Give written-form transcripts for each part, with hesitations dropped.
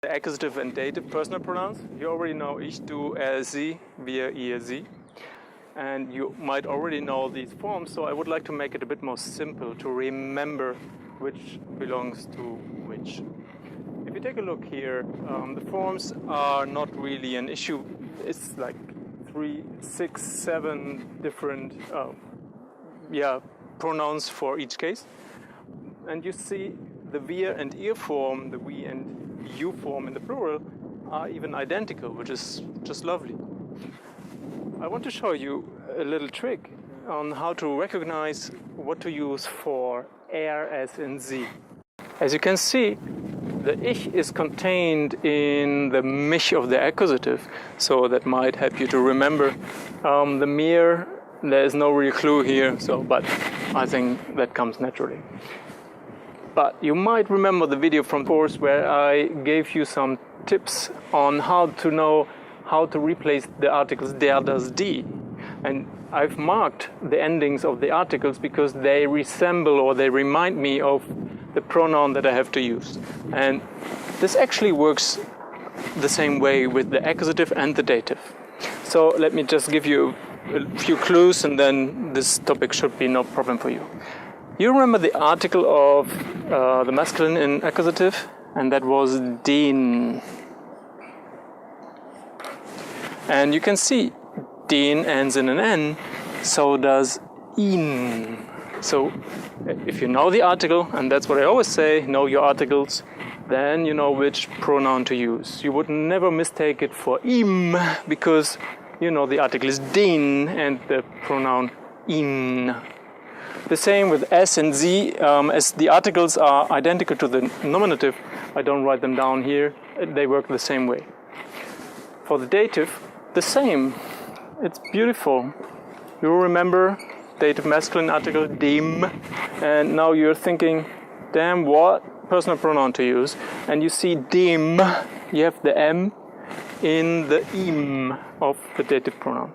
The accusative and dative personal pronouns. You already know ich, du, er, sie, wir, ihr, sie. And you might already know these forms, so I would like to make it a bit more simple to remember which belongs to which. If you take a look here, the forms are not really an issue. It's like 3, 6, 7 different pronouns for each case. And you see the wir and ihr form, the we and you form in the plural, are even identical, which is just lovely. I want to show you a little trick on how to recognize what to use for er as in sie. As you can see, the ich is contained in the mich of the accusative, so that might help you to remember. The mir, there is no real clue here, but I think that comes naturally. But you might remember the video from the course where I gave you some tips on how to know how to replace the articles der, das, die. And I've marked the endings of the articles because they resemble or they remind me of the pronoun that I have to use. And this actually works the same way with the accusative and the dative. So let me just give you a few clues and then this topic should be no problem for you. You remember the article of the masculine in accusative, and that was den. And you can see den ends in an N, so does ihn. So if you know the article, and that's what I always say, know your articles, then you know which pronoun to use. You would never mistake it for ihm, because you know the article is den and the pronoun ihn. The same with s and z, as the articles are identical to the nominative, I don't write them down here, they work the same way. For the dative, the same. It's beautiful. You remember dative masculine article dem, and now you're thinking, damn, what personal pronoun to use? And you see dem, you have the m in the im of the dative pronoun.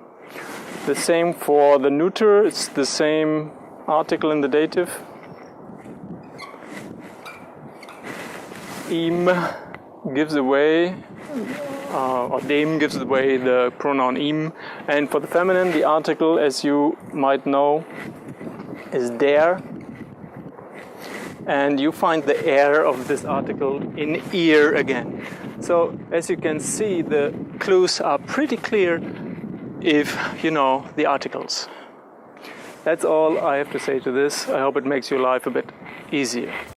The same for the neuter, it's the same article in the dative. Ihm gives away, or dem gives away the pronoun ihm. And for the feminine, the article, as you might know, is der. And you find the er of this article in ear again. So as you can see, the clues are pretty clear if you know the articles. That's all I have to say to this. I hope it makes your life a bit easier.